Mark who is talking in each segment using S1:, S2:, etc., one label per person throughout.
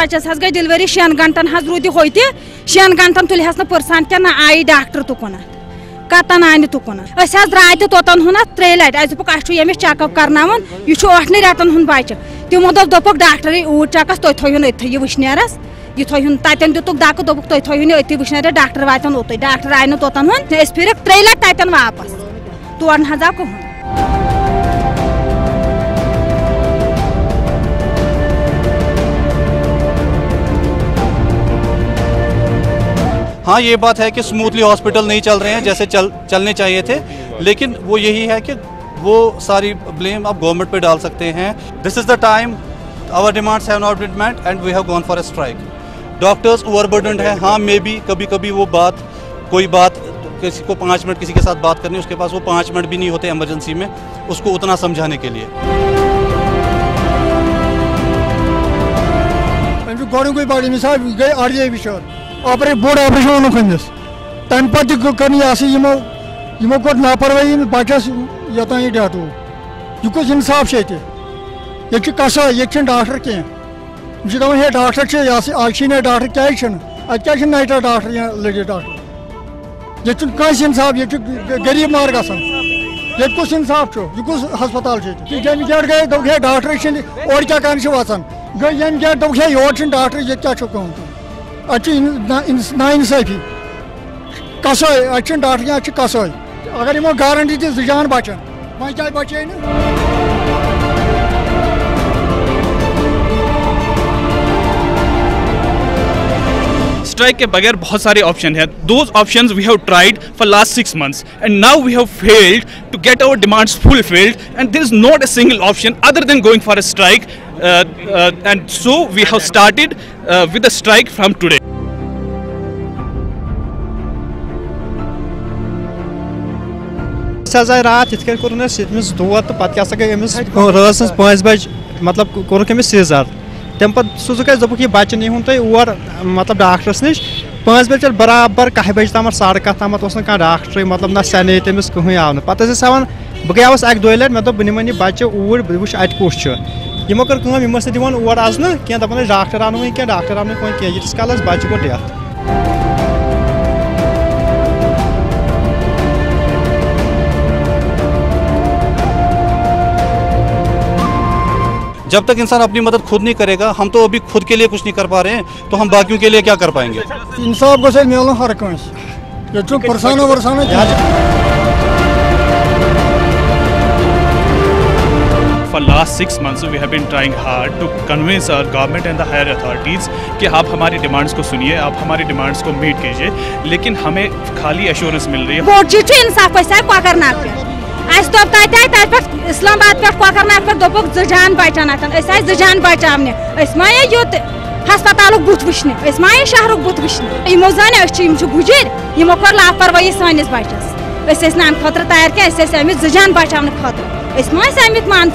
S1: बच्चस गई delivery 6 घंटन rude होत 6 घंटन तुलहस ना पर्सन क्या ना आई डॉक्टर तुकुन कतन आन तुकुन द्राय तोतन हुन 3 लट अस यमिस चेकअप कर यह 8 रेतन हुन बच्चे तमो दोप डॉक्टर ऊट चकस तुम थोन अथी वुशनेरस यह थोन तन दुक दक दोप तुम थोन अथी वुशनेर डॉक्टर वातन ओत डॉक्टर आय ना तोतन हुन फिर 3 लट तन वापस तोड़ ना आव कहूँ।
S2: हाँ, ये बात है कि स्मूथली हॉस्पिटल नहीं चल रहे हैं जैसे चलने चाहिए थे, लेकिन वो यही है कि वो सारी ब्लेम आप गवर्नमेंट पे डाल सकते हैं। This is the time our demands have not been met and we have gone for a strike. Doctors overburdened है। हाँ, मे बी कभी वो कोई बात किसी को 5 मिनट किसी के साथ बात करनी, उसके पास वो 5 मिनट भी नहीं होते इमरजेंसी में उसको उतना समझाने के लिए।
S3: बोर्ड ऑपरेशन खंदिस तम पे कर लापरवाही बचस योतान यह डेथ यह कुछ इंसाफ ये कसा ये डॉक्टर कह दपान हे डॉक्टर आज डॉक्टर क्या नाइटा डॉक्टर या लेडी डॉक्टर ये कस इंसाफ ये गरीब मार गसान ये कुछ इंसाफ यह कुछ हस्पताल यम गेट गए दोप हे डॉक्टर और क्या कर वचान गई यम गेट दोप हे योर डॉक्टर ये क्या कहूँ नाइंसाफी कसाई अच्छे डॉक्टर अच्छे कसाई अगर यमो गारंटी दी 2 जान बचान वह क्या बचे
S4: स्ट्राइक के बगैर बहुत सारे ऑप्शन हैं। Those options we have tried for last 6 months and now we have failed to get our demands fulfilled and there is not a single option other than going for a strike and so we have started with a strike from today.
S5: रात इत course Dawood तो पे गई रात 5 बज मतलब cork scissor तम पे सोजुक दोपुक यह बच्चे नीन तुम और मतलब डॉक्टरस नश 5 बजे बराबर 10 बजे तम 10:30 तम डॉक्टर मतलब ना सने तमिस कहें आव पे वन बह गयास 1-2 लट मे दोप बह निमन यह बच्चे ऊर बह वुच अत कुछ यमो कर यमो दिवान और अजन क्या दपान डॉक्टर आनो क्या डॉक्टर आनो क्या यीस काल बच्चे गो डेथ।
S2: जब तक इंसान अपनी मदद खुद नहीं करेगा, हम तो अभी खुद के लिए कुछ नहीं कर पा रहे हैं, तो हम बाकियों के लिए क्या कर पाएंगे।
S3: इंसाफ गो मिलन हर Kans परसाना वरसाना।
S4: For last 6 months we have been trying hard to convince our government and the higher authorities कि आप हमारी डिमांड्स को सुनिए, आप हमारी डिमांड्स को मीट कीजिए, लेकिन हमें खाली एश्योरेंस मिल रही है।
S1: बोर्ड इंसाफ कोकरनाग पे इस्लामाबाद पे कोकरनाग पे दोपुक 2 जान बचान 2 जान बचाने मा युत हस्पताल बुत वुचने मा शहर बुत वुचने यमो जान गुजर यमो कर लापरवाही सानिस बच्चस ना अम खतर तैयार क्या 2 जान बचाने खतर मा मान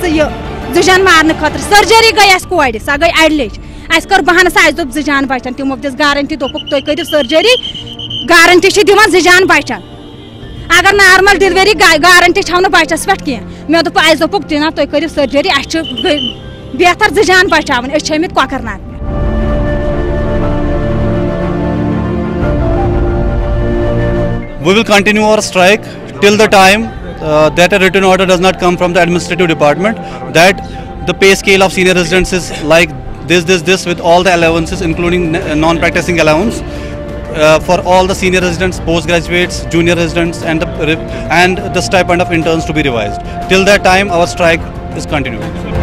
S1: 2 जान मारने खतर सर्जरी गई कोड़ सह गई 8 लच अस कर बहाना अस दोप 2 जान बचान तमो दिस गारंटी दोपुक तुम करो सर्जरी गारंटी दिवान 2 जान बचान अगर नॉर्मल डिलीवरी गारंटी छो बच्चस पे कह मे दोप अस दोपुक दिना तुम करो सर्जरी अस बेहतर 2 जान बचान Amit Kokernag.
S2: We will continue our strike till the time that a written order does not come from the administrative department that the pay scale of senior residents is like this with all the allowances including non-practicing allowance for all the senior residents, postgraduates, junior residents and the stipend of interns to be revised. Till that time our strike is continuing.